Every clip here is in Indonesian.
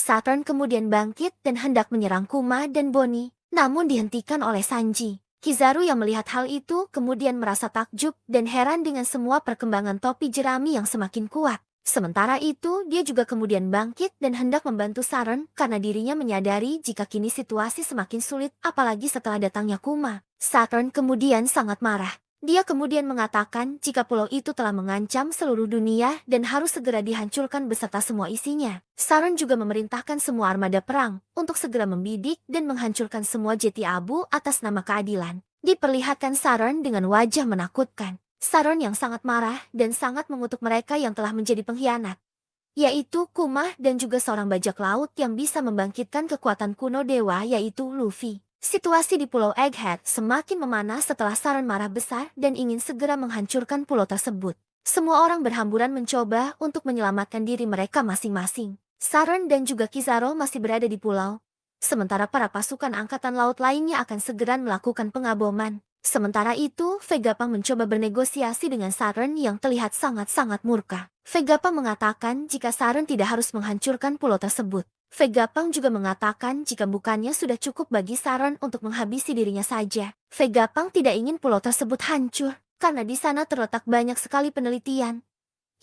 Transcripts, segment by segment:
Saturn kemudian bangkit dan hendak menyerang Kuma dan Bonnie, namun dihentikan oleh Sanji. Kizaru yang melihat hal itu kemudian merasa takjub dan heran dengan semua perkembangan topi jerami yang semakin kuat. Sementara itu, dia juga kemudian bangkit dan hendak membantu Saturn karena dirinya menyadari jika kini situasi semakin sulit apalagi setelah datangnya Kuma. Saturn kemudian sangat marah. Dia kemudian mengatakan jika pulau itu telah mengancam seluruh dunia dan harus segera dihancurkan beserta semua isinya. Saturn juga memerintahkan semua armada perang untuk segera membidik dan menghancurkan semua jeti abu atas nama keadilan. Diperlihatkan Saturn dengan wajah menakutkan. Saturn yang sangat marah dan sangat mengutuk mereka yang telah menjadi pengkhianat, yaitu Kuma dan juga seorang bajak laut yang bisa membangkitkan kekuatan kuno dewa yaitu Luffy. Situasi di Pulau Egghead semakin memanas setelah Saturn marah besar dan ingin segera menghancurkan pulau tersebut. Semua orang berhamburan mencoba untuk menyelamatkan diri mereka masing-masing. Saturn dan juga Kizaru masih berada di pulau, sementara para pasukan angkatan laut lainnya akan segera melakukan pengaboman. Sementara itu, Vegapunk mencoba bernegosiasi dengan Saturn yang terlihat sangat-sangat murka. Vegapunk mengatakan jika Saturn tidak harus menghancurkan pulau tersebut. Vegapunk juga mengatakan jika bukannya sudah cukup bagi Saturn untuk menghabisi dirinya saja. Vegapunk tidak ingin pulau tersebut hancur, karena di sana terletak banyak sekali penelitian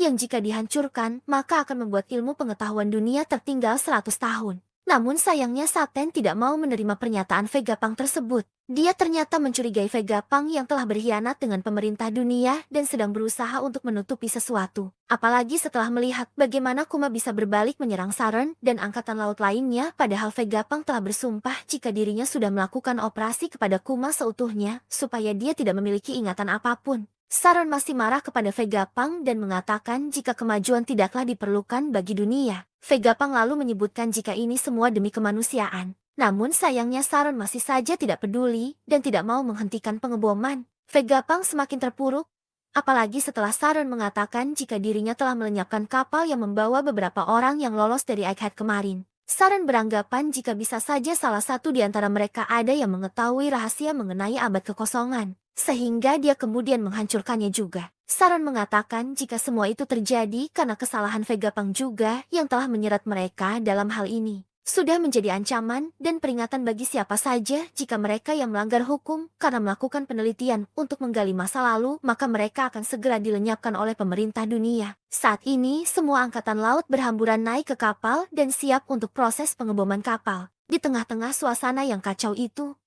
yang jika dihancurkan, maka akan membuat ilmu pengetahuan dunia tertinggal 100 tahun. Namun sayangnya Saten tidak mau menerima pernyataan Vegapunk tersebut. Dia ternyata mencurigai Vegapunk yang telah berkhianat dengan pemerintah dunia dan sedang berusaha untuk menutupi sesuatu. Apalagi setelah melihat bagaimana Kuma bisa berbalik menyerang Saturn dan angkatan laut lainnya, padahal Vegapunk telah bersumpah jika dirinya sudah melakukan operasi kepada Kuma seutuhnya supaya dia tidak memiliki ingatan apapun. Saturn masih marah kepada Vegapunk dan mengatakan jika kemajuan tidaklah diperlukan bagi dunia. Vegapunk lalu menyebutkan jika ini semua demi kemanusiaan. Namun sayangnya Saturn masih saja tidak peduli dan tidak mau menghentikan pengeboman. Vegapunk semakin terpuruk, apalagi setelah Saturn mengatakan jika dirinya telah melenyapkan kapal yang membawa beberapa orang yang lolos dari Egghead kemarin. Saturn beranggapan jika bisa saja salah satu di antara mereka ada yang mengetahui rahasia mengenai abad kekosongan, sehingga dia kemudian menghancurkannya juga. Saturn mengatakan jika semua itu terjadi karena kesalahan Vegapunk juga yang telah menyerat mereka dalam hal ini. Sudah menjadi ancaman dan peringatan bagi siapa saja jika mereka yang melanggar hukum karena melakukan penelitian untuk menggali masa lalu, maka mereka akan segera dilenyapkan oleh pemerintah dunia. Saat ini, semua angkatan laut berhamburan naik ke kapal dan siap untuk proses pengeboman kapal. Di tengah-tengah suasana yang kacau itu,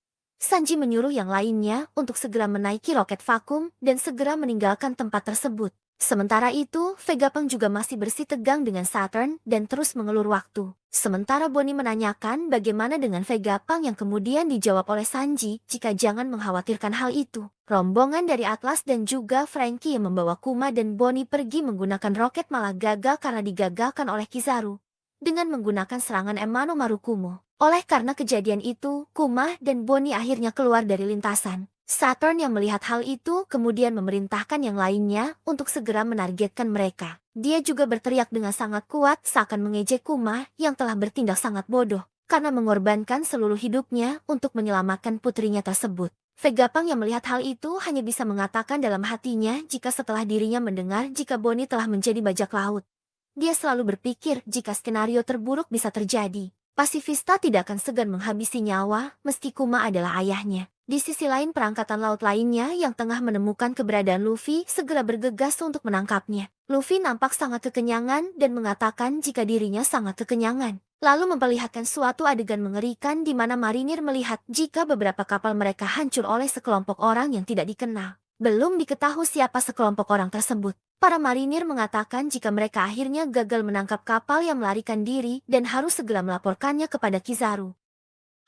Sanji menyuruh yang lainnya untuk segera menaiki roket vakum dan segera meninggalkan tempat tersebut. Sementara itu, Vegapunk juga masih bersitegang dengan Saturn dan terus mengelur waktu. Sementara Bonnie menanyakan bagaimana dengan Vegapunk yang kemudian dijawab oleh Sanji jika jangan mengkhawatirkan hal itu. Rombongan dari Atlas dan juga Franky yang membawa Kuma dan Bonnie pergi menggunakan roket malah gagal karena digagalkan oleh Kizaru dengan menggunakan serangan Emano Marukumo. Oleh karena kejadian itu, Kuma dan Bonnie akhirnya keluar dari lintasan. Saturn yang melihat hal itu kemudian memerintahkan yang lainnya untuk segera menargetkan mereka. Dia juga berteriak dengan sangat kuat seakan mengejek Kuma yang telah bertindak sangat bodoh karena mengorbankan seluruh hidupnya untuk menyelamatkan putrinya tersebut. Vegapunk yang melihat hal itu hanya bisa mengatakan dalam hatinya jika setelah dirinya mendengar jika Bonnie telah menjadi bajak laut. Dia selalu berpikir jika skenario terburuk bisa terjadi. Pasifista tidak akan segan menghabisi nyawa meski Kuma adalah ayahnya. Di sisi lain perangkatan laut lainnya yang tengah menemukan keberadaan Luffy segera bergegas untuk menangkapnya. Luffy nampak sangat kekenyangan dan mengatakan jika dirinya sangat kekenyangan. Lalu memperlihatkan suatu adegan mengerikan di mana marinir melihat jika beberapa kapal mereka hancur oleh sekelompok orang yang tidak dikenal. Belum diketahui siapa sekelompok orang tersebut. Para marinir mengatakan jika mereka akhirnya gagal menangkap kapal yang melarikan diri dan harus segera melaporkannya kepada Kizaru.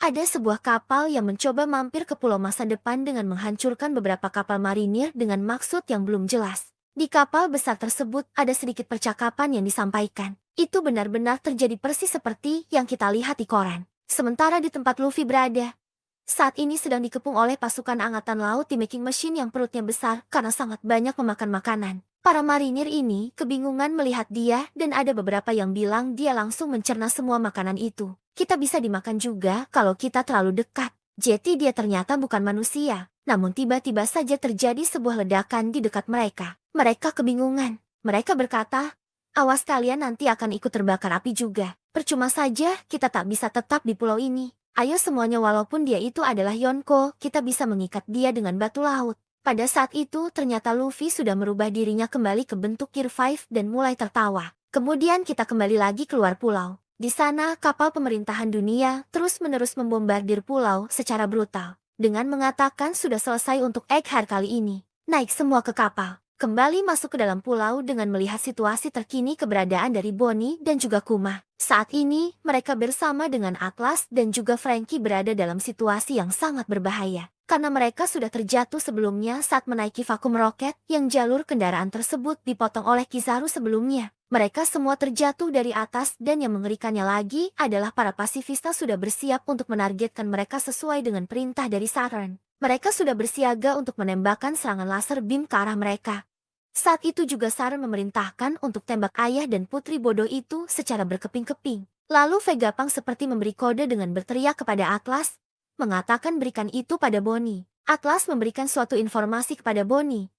Ada sebuah kapal yang mencoba mampir ke pulau masa depan dengan menghancurkan beberapa kapal marinir dengan maksud yang belum jelas. Di kapal besar tersebut ada sedikit percakapan yang disampaikan. Itu benar-benar terjadi persis seperti yang kita lihat di koran. Sementara di tempat Luffy berada, saat ini sedang dikepung oleh pasukan angkatan laut di making machine yang perutnya besar karena sangat banyak memakan makanan. Para marinir ini kebingungan melihat dia dan ada beberapa yang bilang dia langsung mencerna semua makanan itu. Kita bisa dimakan juga kalau kita terlalu dekat. Jadi dia ternyata bukan manusia. Namun tiba-tiba saja terjadi sebuah ledakan di dekat mereka. Mereka kebingungan. Mereka berkata, Awas kalian nanti akan ikut terbakar api juga. Percuma saja kita tak bisa tetap di pulau ini. Ayo semuanya walaupun dia itu adalah Yonko, kita bisa mengikat dia dengan batu laut. Pada saat itu ternyata Luffy sudah merubah dirinya kembali ke bentuk Gear 5 dan mulai tertawa. Kemudian kita kembali lagi keluar pulau. Di sana kapal pemerintahan dunia terus-menerus membombardir pulau secara brutal. Dengan mengatakan sudah selesai untuk Egghead kali ini. Naik semua ke kapal. Kembali masuk ke dalam pulau dengan melihat situasi terkini keberadaan dari Bonnie dan juga Kuma. Saat ini, mereka bersama dengan Atlas dan juga Frankie berada dalam situasi yang sangat berbahaya. Karena mereka sudah terjatuh sebelumnya saat menaiki vakum roket yang jalur kendaraan tersebut dipotong oleh Kizaru sebelumnya. Mereka semua terjatuh dari atas dan yang mengerikannya lagi adalah para pasifista sudah bersiap untuk menargetkan mereka sesuai dengan perintah dari Saturn. Mereka sudah bersiaga untuk menembakkan serangan laser beam ke arah mereka. Saat itu juga Saturn memerintahkan untuk tembak ayah dan putri bodoh itu secara berkeping-keping. Lalu Vegapunk seperti memberi kode dengan berteriak kepada Atlas, mengatakan berikan itu pada Bonnie. Atlas memberikan suatu informasi kepada Bonnie.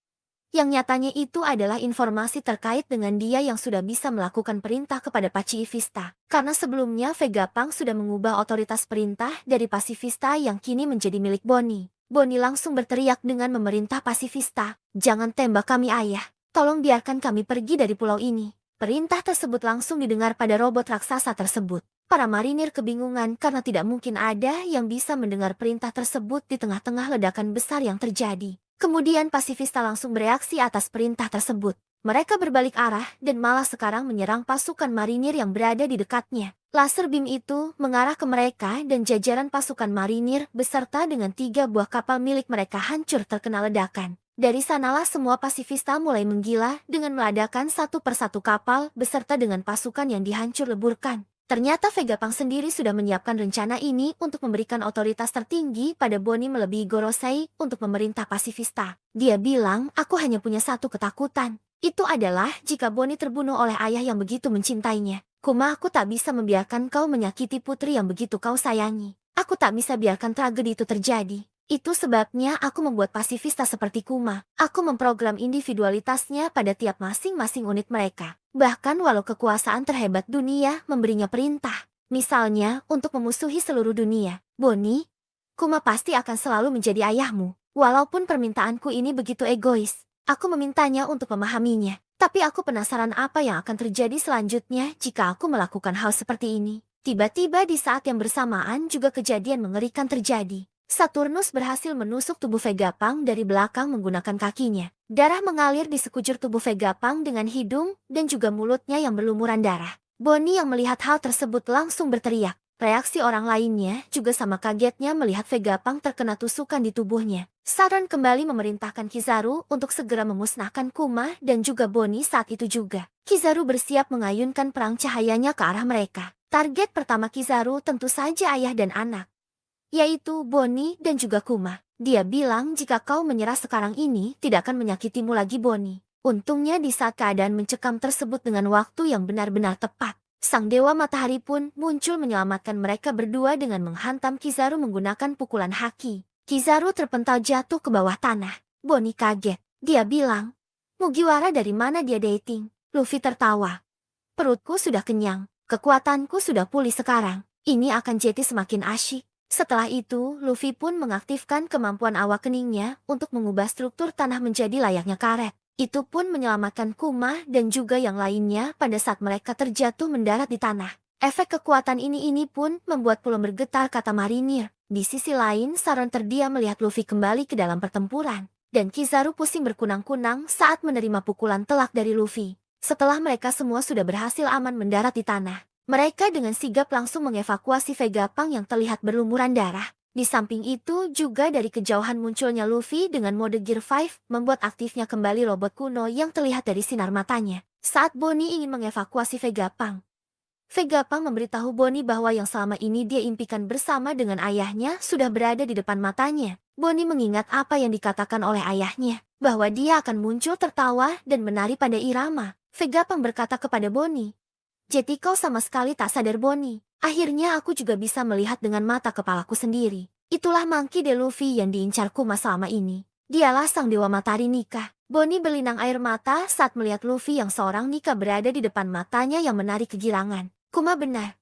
Yang nyatanya itu adalah informasi terkait dengan dia yang sudah bisa melakukan perintah kepada Pacifista. Karena sebelumnya Vegapunk sudah mengubah otoritas perintah dari Pacifista yang kini menjadi milik Bonnie. Bonnie langsung berteriak dengan memerintah Pacifista, "Jangan tembak kami ayah, tolong biarkan kami pergi dari pulau ini." Perintah tersebut langsung didengar pada robot raksasa tersebut. Para marinir kebingungan karena tidak mungkin ada yang bisa mendengar perintah tersebut di tengah-tengah ledakan besar yang terjadi. Kemudian Pacifista langsung bereaksi atas perintah tersebut. Mereka berbalik arah dan malah sekarang menyerang pasukan marinir yang berada di dekatnya. Laser beam itu mengarah ke mereka dan jajaran pasukan marinir beserta dengan 3 buah kapal milik mereka hancur terkena ledakan. Dari sanalah semua pasifista mulai menggila dengan meledakkan satu persatu kapal beserta dengan pasukan yang dihancur leburkan. Ternyata Vegapunk sendiri sudah menyiapkan rencana ini untuk memberikan otoritas tertinggi pada Bonnie melebihi Gorosei untuk memerintah pasifista. Dia bilang, aku hanya punya satu ketakutan. Itu adalah jika Bonnie terbunuh oleh ayah yang begitu mencintainya. Kuma, aku tak bisa membiarkan kau menyakiti putri yang begitu kau sayangi. Aku tak bisa biarkan tragedi itu terjadi. Itu sebabnya aku membuat pasifista seperti Kuma. Aku memprogram individualitasnya pada tiap masing-masing unit mereka. Bahkan walau kekuasaan terhebat dunia memberinya perintah. Misalnya untuk memusuhi seluruh dunia. Bonnie, Kuma pasti akan selalu menjadi ayahmu. Walaupun permintaanku ini begitu egois. Aku memintanya untuk memahaminya. Tapi aku penasaran apa yang akan terjadi selanjutnya jika aku melakukan hal seperti ini. Tiba-tiba di saat yang bersamaan juga kejadian mengerikan terjadi. Saturnus berhasil menusuk tubuh Vegapunk dari belakang menggunakan kakinya. Darah mengalir di sekujur tubuh Vegapunk dengan hidung dan juga mulutnya yang berlumuran darah. Bonnie yang melihat hal tersebut langsung berteriak. Reaksi orang lainnya juga sama kagetnya melihat Vegapunk terkena tusukan di tubuhnya. Saturn kembali memerintahkan Kizaru untuk segera memusnahkan Kuma dan juga Bonnie saat itu juga. Kizaru bersiap mengayunkan perang cahayanya ke arah mereka. Target pertama Kizaru tentu saja ayah dan anak, yaitu Bonnie dan juga Kuma. Dia bilang jika kau menyerah sekarang ini tidak akan menyakitimu lagi Bonnie. Untungnya di saat keadaan mencekam tersebut dengan waktu yang benar-benar tepat, Sang Dewa Matahari pun muncul menyelamatkan mereka berdua dengan menghantam Kizaru menggunakan pukulan haki. Kizaru terpental jatuh ke bawah tanah. Bonnie kaget. Dia bilang, Mugiwara dari mana dia dating? Luffy tertawa. Perutku sudah kenyang. Kekuatanku sudah pulih sekarang. Ini akan jadi semakin asyik. Setelah itu, Luffy pun mengaktifkan kemampuan awakeningnya untuk mengubah struktur tanah menjadi layaknya karet. Itu pun menyelamatkan Kuma dan juga yang lainnya pada saat mereka terjatuh mendarat di tanah. Efek kekuatan ini pun membuat pulau bergetar, kata marinir. Di sisi lain, Saron terdiam melihat Luffy kembali ke dalam pertempuran. Dan Kizaru pusing berkunang-kunang saat menerima pukulan telak dari Luffy. Setelah mereka semua sudah berhasil aman mendarat di tanah, mereka dengan sigap langsung mengevakuasi Vegapunk yang terlihat berlumuran darah. Di samping itu juga dari kejauhan munculnya Luffy dengan mode Gear 5 membuat aktifnya kembali robot kuno yang terlihat dari sinar matanya. Saat Bonnie ingin mengevakuasi Vegapunk, Vegapunk memberitahu Bonnie bahwa yang selama ini dia impikan bersama dengan ayahnya sudah berada di depan matanya. Bonnie mengingat apa yang dikatakan oleh ayahnya, bahwa dia akan muncul tertawa dan menari pada irama. Vegapunk berkata kepada Bonnie, "Jadi kau sama sekali tak sadar Bonnie. Akhirnya aku juga bisa melihat dengan mata kepalaku sendiri. Itulah Monkey D. Luffy yang diincar Kuma selama ini." Dialah sang dewa matahari nikah. Bonnie berlinang air mata saat melihat Luffy yang seorang nikah berada di depan matanya yang menarik kegirangan. Kuma benar.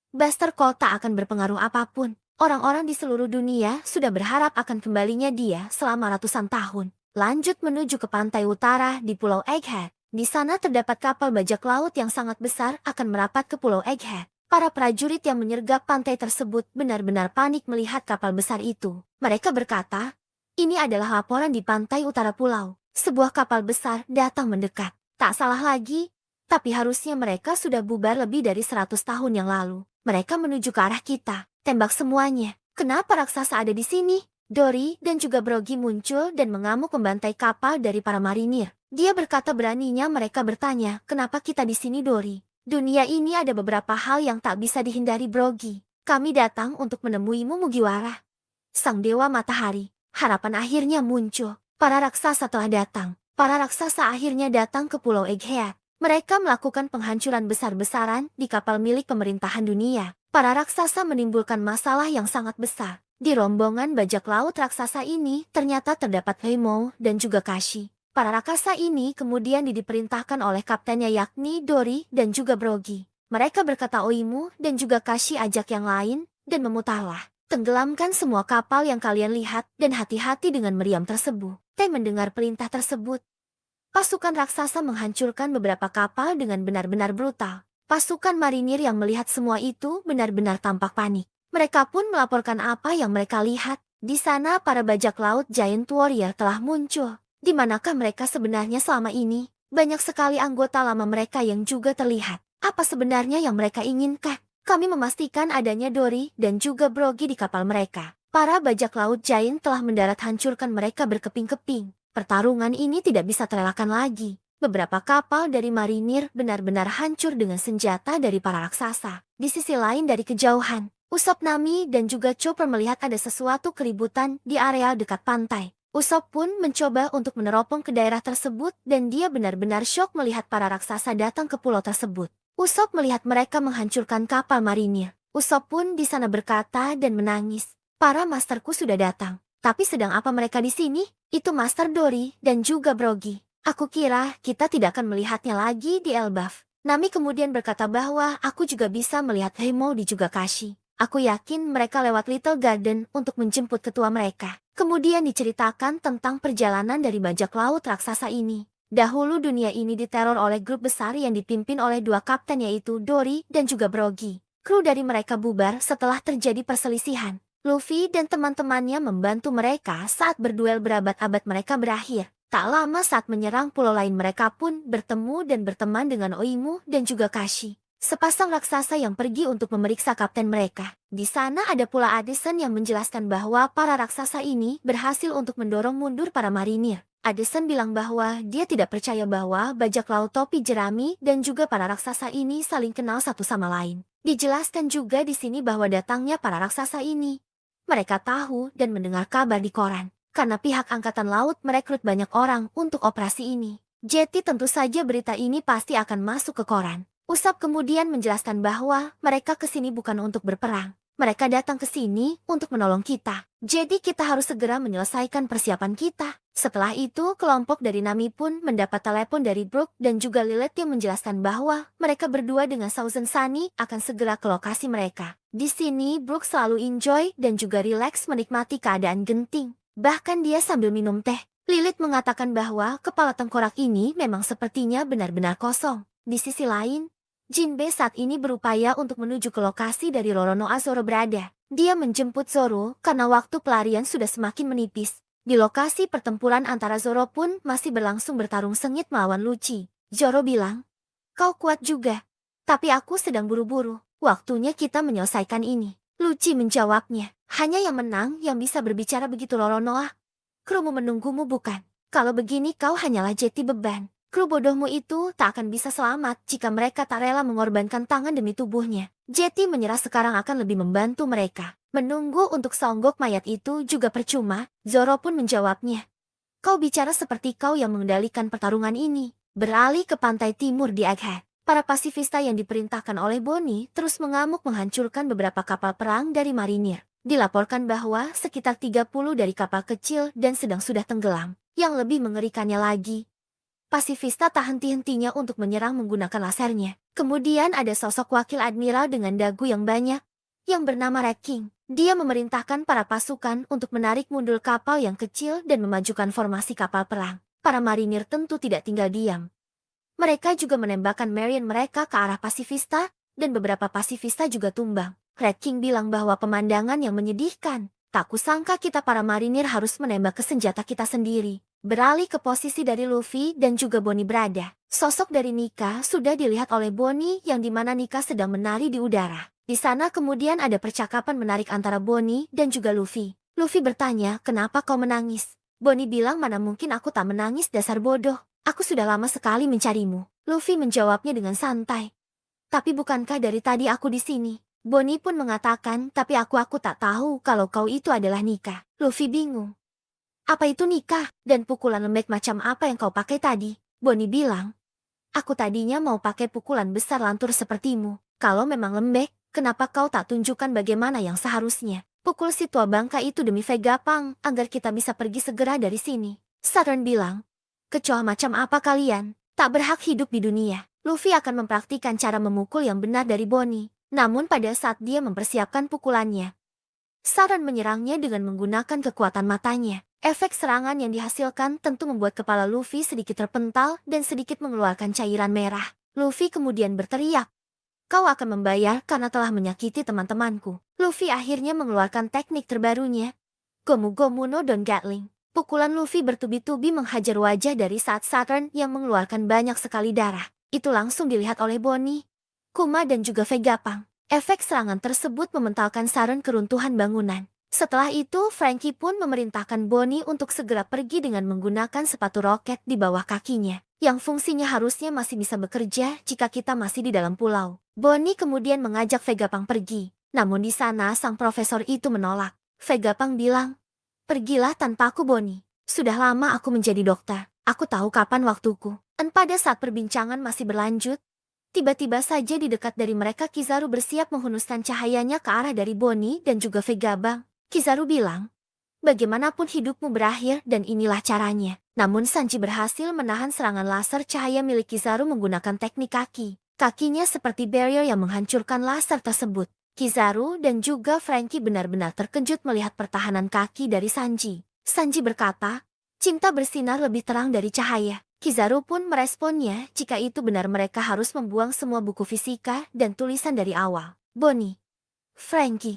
Buster Call tak akan berpengaruh apapun. Orang-orang di seluruh dunia sudah berharap akan kembalinya dia selama ratusan tahun. Lanjut menuju ke pantai utara di Pulau Egghead. Di sana terdapat kapal bajak laut yang sangat besar akan merapat ke Pulau Egghead. Para prajurit yang menyergap pantai tersebut benar-benar panik melihat kapal besar itu. Mereka berkata, ini adalah laporan di pantai utara pulau. Sebuah kapal besar datang mendekat. Tak salah lagi, tapi harusnya mereka sudah bubar lebih dari 100 tahun yang lalu. Mereka menuju ke arah kita. Tembak semuanya. Kenapa raksasa ada di sini? Dory dan juga Brogy muncul dan mengamuk membantai kapal dari para marinir. Dia berkata beraninya mereka bertanya, kenapa kita di sini Dory? Dunia ini ada beberapa hal yang tak bisa dihindari Brogy. Kami datang untuk menemuimu Mugiwara. Sang dewa matahari. Harapan akhirnya muncul. Para raksasa telah datang. Para raksasa akhirnya datang ke Pulau Egghead. Mereka melakukan penghancuran besar-besaran di kapal milik pemerintahan dunia. Para raksasa menimbulkan masalah yang sangat besar. Di rombongan bajak laut raksasa ini ternyata terdapat Heimou dan juga Kashi. Para raksasa ini kemudian diperintahkan oleh kaptennya yakni Dory dan juga Brogy. Mereka berkata Oimu dan juga Kashi ajak yang lain dan memutarlah. Tenggelamkan semua kapal yang kalian lihat dan hati-hati dengan meriam tersebut. Teh mendengar perintah tersebut. Pasukan raksasa menghancurkan beberapa kapal dengan benar-benar brutal. Pasukan marinir yang melihat semua itu benar-benar tampak panik. Mereka pun melaporkan apa yang mereka lihat. Di sana para bajak laut Giant Warrior telah muncul. Di manakah mereka sebenarnya selama ini? Banyak sekali anggota lama mereka yang juga terlihat. Apa sebenarnya yang mereka inginkan? Kami memastikan adanya Dory dan juga Brogy di kapal mereka. Para bajak laut Giant telah mendarat hancurkan mereka berkeping-keping. Pertarungan ini tidak bisa terelakkan lagi. Beberapa kapal dari marinir benar-benar hancur dengan senjata dari para raksasa. Di sisi lain dari kejauhan, Usopp, Nami dan juga Chopper melihat ada sesuatu keributan di area dekat pantai. Usopp pun mencoba untuk meneropong ke daerah tersebut dan dia benar-benar syok melihat para raksasa datang ke pulau tersebut. Usopp melihat mereka menghancurkan kapal marinir. Usopp pun di sana berkata dan menangis. Para masterku sudah datang. Tapi sedang apa mereka di sini? Itu Master Dory dan juga Brogy. Aku kira kita tidak akan melihatnya lagi di Elbaf. Nami kemudian berkata bahwa aku juga bisa melihat Heimou di juga Kashi. Aku yakin mereka lewat Little Garden untuk menjemput ketua mereka. Kemudian diceritakan tentang perjalanan dari bajak laut raksasa ini. Dahulu dunia ini diteror oleh grup besar yang dipimpin oleh dua kapten yaitu Dory dan juga Brogy. Kru dari mereka bubar setelah terjadi perselisihan. Luffy dan teman-temannya membantu mereka saat berduel berabad-abad mereka berakhir. Tak lama saat menyerang pulau lain mereka pun bertemu dan berteman dengan Oimu dan juga Kashi. Sepasang raksasa yang pergi untuk memeriksa kapten mereka. Di sana ada pula Addison yang menjelaskan bahwa para raksasa ini berhasil untuk mendorong mundur para marinir. Addison bilang bahwa dia tidak percaya bahwa bajak laut topi jerami dan juga para raksasa ini saling kenal satu sama lain. Dijelaskan juga di sini bahwa datangnya para raksasa ini. Mereka tahu dan mendengar kabar di koran. Karena pihak angkatan laut merekrut banyak orang untuk operasi ini. Jadi tentu saja berita ini pasti akan masuk ke koran. Usopp kemudian menjelaskan bahwa mereka ke sini bukan untuk berperang. Mereka datang ke sini untuk menolong kita. Jadi kita harus segera menyelesaikan persiapan kita. Setelah itu, kelompok dari Nami pun mendapat telepon dari Brook dan juga Lilith yang menjelaskan bahwa mereka berdua dengan Thousand Sunny akan segera ke lokasi mereka. Di sini, Brook selalu enjoy dan juga rileks menikmati keadaan genting. Bahkan dia sambil minum teh. Lilith mengatakan bahwa kepala tengkorak ini memang sepertinya benar-benar kosong. Di sisi lain, Jinbe saat ini berupaya untuk menuju ke lokasi dari Roronoa Zoro berada. Dia menjemput Zoro karena waktu pelarian sudah semakin menipis. Di lokasi pertempuran antara Zoro pun masih berlangsung bertarung sengit melawan Lucci. Zoro bilang, kau kuat juga. Tapi aku sedang buru-buru. Waktunya kita menyelesaikan ini. Lucci menjawabnya, hanya yang menang yang bisa berbicara begitu Roronoa. Krumu menunggumu bukan? Kalau begini kau hanyalah jeti beban. Kru bodohmu itu tak akan bisa selamat jika mereka tak rela mengorbankan tangan demi tubuhnya. Jetty menyerah sekarang akan lebih membantu mereka. Menunggu untuk songgok mayat itu juga percuma. Zoro pun menjawabnya. Kau bicara seperti kau yang mengendalikan pertarungan ini. Beralih ke pantai timur di Egghead. Para pasifista yang diperintahkan oleh Bonnie terus mengamuk menghancurkan beberapa kapal perang dari marinir. Dilaporkan bahwa sekitar 30 dari kapal kecil dan sedang sudah tenggelam. Yang lebih mengerikannya lagi, pasifista tak henti-hentinya untuk menyerang menggunakan lasernya. Kemudian ada sosok wakil admiral dengan dagu yang banyak, yang bernama Red King. Dia memerintahkan para pasukan untuk menarik mundur kapal yang kecil dan memajukan formasi kapal perang. Para marinir tentu tidak tinggal diam. Mereka juga menembakkan Marine mereka ke arah pasifista, dan beberapa pasifista juga tumbang. Red King bilang bahwa pemandangan yang menyedihkan. Tak kusangka kita para marinir harus menembak ke senjata kita sendiri. Beralih ke posisi dari Luffy dan juga Bonnie berada. Sosok dari Nika sudah dilihat oleh Bonnie yang dimana Nika sedang menari di udara. Di sana kemudian ada percakapan menarik antara Bonnie dan juga Luffy. Luffy bertanya, kenapa kau menangis? Bonnie bilang, mana mungkin aku tak menangis, dasar bodoh. Aku sudah lama sekali mencarimu. Luffy menjawabnya dengan santai. Tapi bukankah dari tadi aku di sini? Bonnie pun mengatakan, tapi aku tak tahu kalau kau itu adalah Nika. Luffy bingung. Apa itu Nika? Dan pukulan lembek macam apa yang kau pakai tadi? Bonnie bilang, aku tadinya mau pakai pukulan besar lantur sepertimu. Kalau memang lembek, kenapa kau tak tunjukkan bagaimana yang seharusnya? Pukul si tua bangka itu demi Vegapunk, agar kita bisa pergi segera dari sini. Saturn bilang, kecoa macam apa kalian? Tak berhak hidup di dunia. Luffy akan mempraktikkan cara memukul yang benar dari Bonnie. Namun pada saat dia mempersiapkan pukulannya, Saturn menyerangnya dengan menggunakan kekuatan matanya. Efek serangan yang dihasilkan tentu membuat kepala Luffy sedikit terpental dan sedikit mengeluarkan cairan merah. Luffy kemudian berteriak, kau akan membayar karena telah menyakiti teman-temanku. Luffy akhirnya mengeluarkan teknik terbarunya, Gomu Gomu no Don Gatling. Pukulan Luffy bertubi-tubi menghajar wajah dari saat Saturn yang mengeluarkan banyak sekali darah. Itu langsung dilihat oleh Bonnie, Kuma dan juga Vegapunk. Efek serangan tersebut mementalkan Saturn keruntuhan bangunan. Setelah itu, Franky pun memerintahkan Bonnie untuk segera pergi dengan menggunakan sepatu roket di bawah kakinya, yang fungsinya harusnya masih bisa bekerja jika kita masih di dalam pulau. Bonnie kemudian mengajak Vegapunk pergi, namun di sana sang profesor itu menolak. Vegapunk bilang, pergilah tanpa aku Bonnie. Sudah lama aku menjadi dokter. Aku tahu kapan waktuku. Dan pada saat perbincangan masih berlanjut, tiba-tiba saja di dekat dari mereka Kizaru bersiap menghunuskan cahayanya ke arah dari Bonnie dan juga Vegapunk. Kizaru bilang, bagaimanapun hidupmu berakhir dan inilah caranya. Namun Sanji berhasil menahan serangan laser cahaya milik Kizaru menggunakan teknik kaki. Kakinya seperti barrier yang menghancurkan laser tersebut. Kizaru dan juga Franky benar-benar terkejut melihat pertahanan kaki dari Sanji. Sanji berkata, cinta bersinar lebih terang dari cahaya. Kizaru pun meresponnya jika itu benar mereka harus membuang semua buku fisika dan tulisan dari awal. Bonnie, Franky,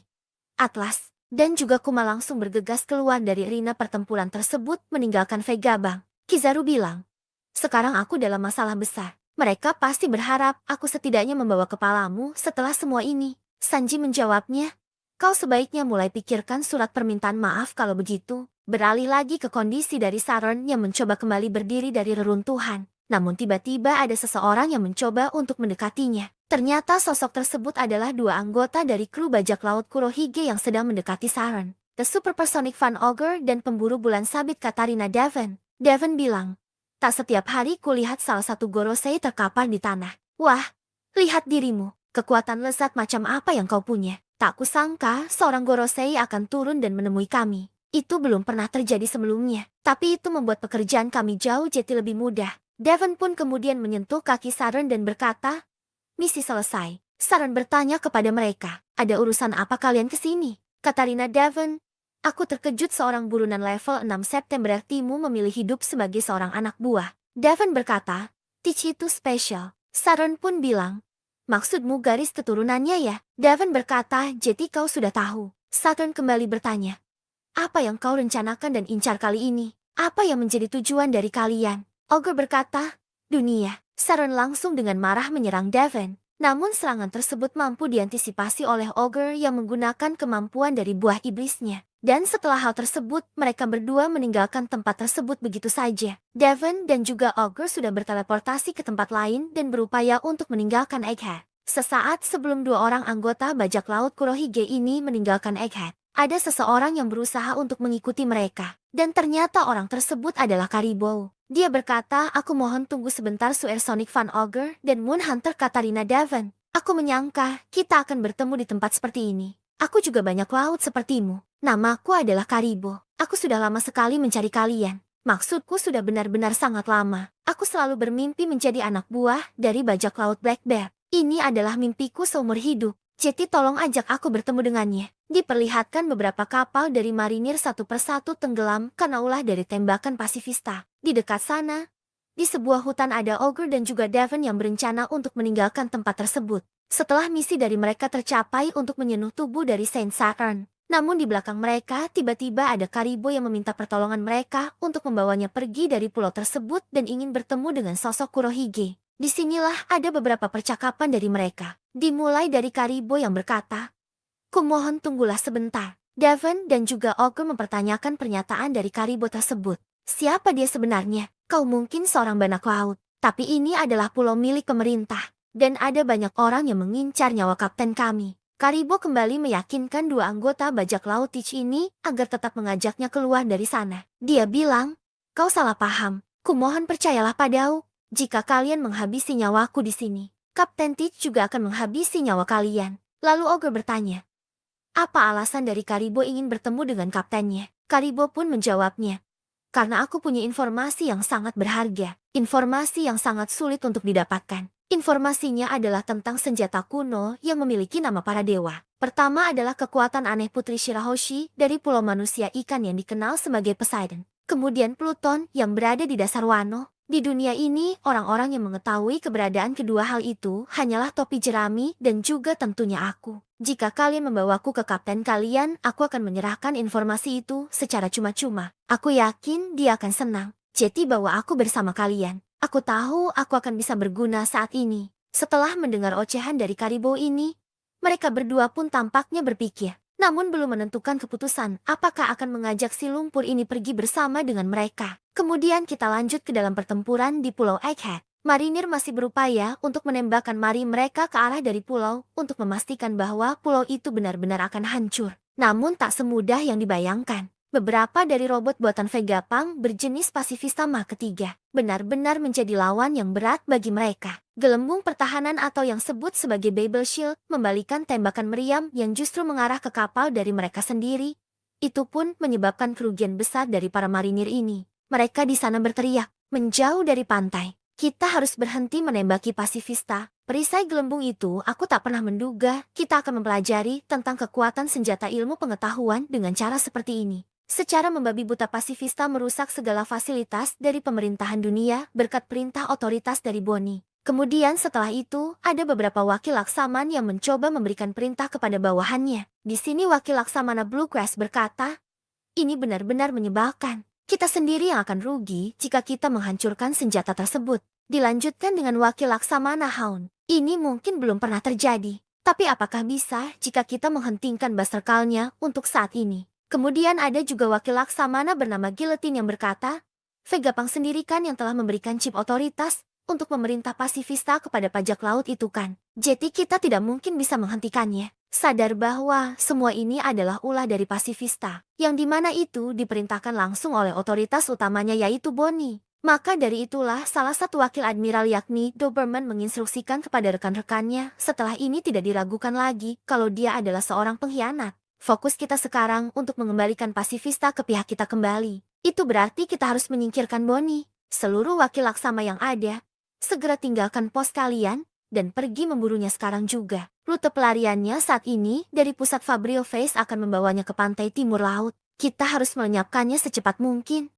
Atlas, dan juga Kuma langsung bergegas keluar dari arena pertempuran tersebut meninggalkan Vegapunk. Kizaru bilang, sekarang aku dalam masalah besar. Mereka pasti berharap aku setidaknya membawa kepalamu setelah semua ini. Sanji menjawabnya, kau sebaiknya mulai pikirkan surat permintaan maaf kalau begitu. Beralih lagi ke kondisi dari Saturn yang mencoba kembali berdiri dari reruntuhan. Namun tiba-tiba ada seseorang yang mencoba untuk mendekatinya. Ternyata sosok tersebut adalah dua anggota dari kru bajak laut Kurohige yang sedang mendekati Saturn. The Supersonic Van Ogre dan pemburu bulan sabit Katarina Devon. Devon bilang, tak setiap hari kulihat salah satu Gorosei terkapar di tanah. Wah, lihat dirimu. Kekuatan lezat macam apa yang kau punya? Tak kusangka seorang Gorosei akan turun dan menemui kami. Itu belum pernah terjadi sebelumnya. Tapi itu membuat pekerjaan kami jauh jadi lebih mudah. Devon pun kemudian menyentuh kaki Saturn dan berkata, misi selesai. Saturn bertanya kepada mereka, ada urusan apa kalian ke sini? Katarina Devon, aku terkejut seorang burunan level 6 September Timu memilih hidup sebagai seorang anak buah. Devon berkata, Teach itu spesial. Saturn pun bilang, maksudmu garis keturunannya ya? Devon berkata, jadi kau sudah tahu. Saturn kembali bertanya, apa yang kau rencanakan dan incar kali ini? Apa yang menjadi tujuan dari kalian? Ogre berkata, dunia. Saturn langsung dengan marah menyerang Devon. Namun serangan tersebut mampu diantisipasi oleh Ogre yang menggunakan kemampuan dari buah iblisnya. Dan setelah hal tersebut, mereka berdua meninggalkan tempat tersebut begitu saja. Devon dan juga Ogre sudah berteleportasi ke tempat lain dan berupaya untuk meninggalkan Egghead. Sesaat sebelum dua orang anggota bajak laut Kurohige ini meninggalkan Egghead, ada seseorang yang berusaha untuk mengikuti mereka. Dan ternyata orang tersebut adalah Caribou. Dia berkata, aku mohon tunggu sebentar Supersonic Van Ogre dan Moon Hunter Katarina Devon. Aku menyangka kita akan bertemu di tempat seperti ini. Aku juga banyak laut sepertimu. Namaku adalah Karibo. Aku sudah lama sekali mencari kalian. Maksudku sudah benar-benar sangat lama. Aku selalu bermimpi menjadi anak buah dari bajak laut Black Bear. Ini adalah mimpiku seumur hidup. Jadi tolong ajak aku bertemu dengannya. Diperlihatkan beberapa kapal dari marinir satu persatu tenggelam karena ulah dari tembakan pasifista. Di dekat sana, di sebuah hutan ada Ogre dan juga Devon yang berencana untuk meninggalkan tempat tersebut. Setelah misi dari mereka tercapai untuk menyenuh tubuh dari Saint Saturn. Namun di belakang mereka tiba-tiba ada Karibo yang meminta pertolongan mereka untuk membawanya pergi dari pulau tersebut dan ingin bertemu dengan sosok Kurohige. Disinilah ada beberapa percakapan dari mereka. Dimulai dari Karibo yang berkata, "Kumohon tunggulah sebentar." Devon dan juga Ogre mempertanyakan pernyataan dari Karibo tersebut. Siapa dia sebenarnya? Kau mungkin seorang banak laut, tapi ini adalah pulau milik pemerintah. Dan ada banyak orang yang mengincar nyawa kapten kami. Karibo kembali meyakinkan dua anggota bajak laut Teach ini agar tetap mengajaknya keluar dari sana. Dia bilang, "Kau salah paham. Kumohon percayalah padaku. Jika kalian menghabisi nyawaku di sini, Kapten Teach juga akan menghabisi nyawa kalian." Lalu Ogre bertanya, apa alasan dari Karibo ingin bertemu dengan kaptennya? Karibo pun menjawabnya, "Karena aku punya informasi yang sangat berharga. Informasi yang sangat sulit untuk didapatkan. Informasinya adalah tentang senjata kuno yang memiliki nama para dewa. Pertama adalah kekuatan aneh Putri Shirahoshi dari Pulau Manusia Ikan yang dikenal sebagai Poseidon. Kemudian Pluton yang berada di dasar Wano. Di dunia ini, orang-orang yang mengetahui keberadaan kedua hal itu hanyalah topi jerami dan juga tentunya aku. Jika kalian membawaku ke kapten kalian, aku akan menyerahkan informasi itu secara cuma-cuma. Aku yakin dia akan senang. Jadi bawa aku bersama kalian. Aku tahu aku akan bisa berguna saat ini." Setelah mendengar ocehan dari Karibo ini, mereka berdua pun tampaknya berpikir, namun belum menentukan keputusan apakah akan mengajak si lumpur ini pergi bersama dengan mereka. Kemudian kita lanjut ke dalam pertempuran di Pulau Egghead. Marinir masih berupaya untuk menembakkan mari mereka ke arah dari pulau untuk memastikan bahwa pulau itu benar-benar akan hancur. Namun tak semudah yang dibayangkan. Beberapa dari robot buatan Vegapunk berjenis pasifista Mach ketiga benar-benar menjadi lawan yang berat bagi mereka. Gelembung pertahanan atau yang sebut sebagai Babel Shield membalikan tembakan meriam yang justru mengarah ke kapal dari mereka sendiri. Itu pun menyebabkan kerugian besar dari para marinir ini. Mereka di sana berteriak, menjauh dari pantai. "Kita harus berhenti menembaki pasifista." Perisai gelembung itu, aku tak pernah menduga kita akan mempelajari tentang kekuatan senjata ilmu pengetahuan dengan cara seperti ini. Secara membabi buta pasifista merusak segala fasilitas dari pemerintahan dunia berkat perintah otoritas dari Bonnie. Kemudian setelah itu, ada beberapa wakil laksaman yang mencoba memberikan perintah kepada bawahannya. Di sini wakil laksamana Bluegrass berkata, "Ini benar-benar menyebalkan. Kita sendiri yang akan rugi jika kita menghancurkan senjata tersebut." Dilanjutkan dengan wakil laksamana Hound. "Ini mungkin belum pernah terjadi. Tapi apakah bisa jika kita menghentikan Basterkalnya untuk saat ini?" Kemudian ada juga wakil laksamana bernama Guillotine yang berkata, "Vegapunk sendiri kan yang telah memberikan chip otoritas untuk memerintah pasifista kepada pajak laut itu kan. Jadi kita tidak mungkin bisa menghentikannya." Sadar bahwa semua ini adalah ulah dari pasifista, yang dimana itu diperintahkan langsung oleh otoritas utamanya yaitu Bonnie. Maka dari itulah salah satu wakil admiral yakni Doberman menginstruksikan kepada rekan-rekannya setelah ini tidak diragukan lagi kalau dia adalah seorang pengkhianat. Fokus kita sekarang untuk mengembalikan pasifista ke pihak kita kembali. Itu berarti kita harus menyingkirkan Bonnie. Seluruh wakil laksama yang ada, segera tinggalkan pos kalian dan pergi memburunya sekarang juga. Rute pelariannya saat ini dari pusat Fabrio Face akan membawanya ke pantai timur laut. Kita harus melenyapkannya secepat mungkin.